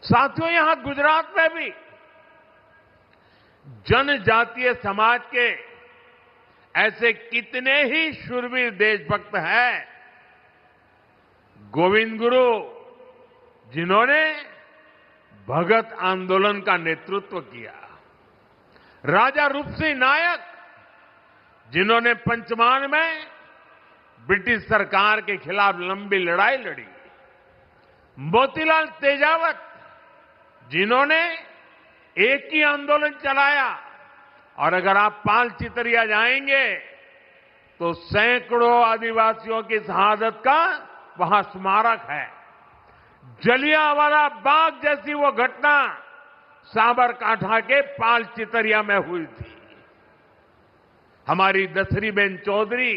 साथियों, यहां गुजरात में भी जनजातीय समाज के ऐसे कितने ही शूरवीर देशभक्त हैं। गोविंद गुरु, जिन्होंने भगत आंदोलन का नेतृत्व किया, राजा रूपसिंह नायक, जिन्होंने पंचमार में ब्रिटिश सरकार के खिलाफ लंबी लड़ाई लड़ी, मोतीलाल तेजावत, जिन्होंने एक ही आंदोलन चलाया, और अगर आप पाल चितरिया जाएंगे तो सैकड़ों आदिवासियों की शहादत का वहां स्मारक है। जलियांवाला बाग जैसी वो घटना साबरकांठा के पाल चितरिया में हुई थी। हमारी दसरीबेन चौधरी,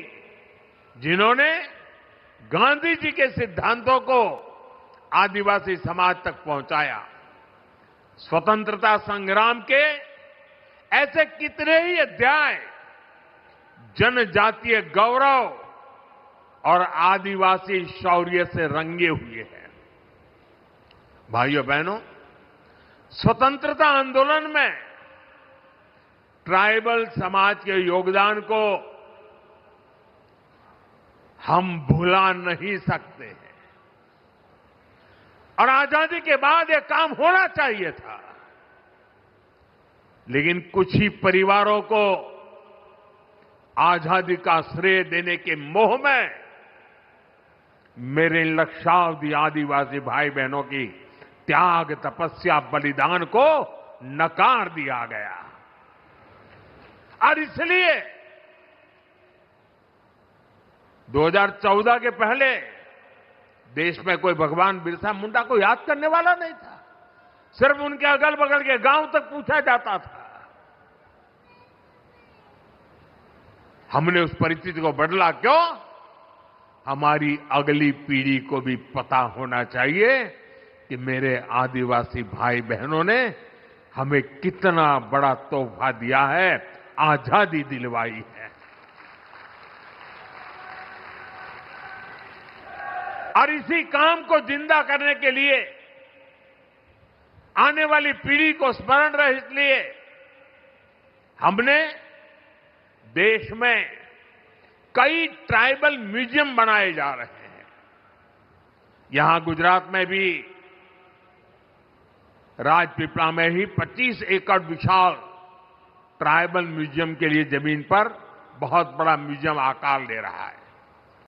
जिन्होंने गांधी जी के सिद्धांतों को आदिवासी समाज तक पहुंचाया। स्वतंत्रता संग्राम के ऐसे कितने ही अध्याय जनजातीय गौरव और आदिवासी शौर्य से रंगे हुए हैं। भाइयों बहनों, स्वतंत्रता आंदोलन में ट्राइबल समाज के योगदान को हम भुला नहीं सकते हैं, और आजादी के बाद यह काम होना चाहिए था। लेकिन कुछ ही परिवारों को आजादी का श्रेय देने के मोह में मेरे लक्षावधि आदिवासी भाई बहनों की त्याग, तपस्या, बलिदान को नकार दिया गया। और इसलिए 2014 के पहले देश में कोई भगवान बिरसा मुंडा को याद करने वाला नहीं था। सिर्फ उनके अगल बगल के गांव तक पूछा जाता था। हमने उस परिस्थिति को बदला। क्यों? हमारी अगली पीढ़ी को भी पता होना चाहिए कि मेरे आदिवासी भाई बहनों ने हमें कितना बड़ा तोहफा दिया है, आजादी दिलवाई है। और इसी काम को जिंदा करने के लिए, आने वाली पीढ़ी को स्मरण रहे, इसलिए हमने देश में कई ट्राइबल म्यूजियम बनाए जा रहे हैं। यहां गुजरात में भी राजपीपला में ही 25 एकड़ विशाल ट्राइबल म्यूजियम के लिए जमीन पर बहुत बड़ा म्यूजियम आकार ले रहा है।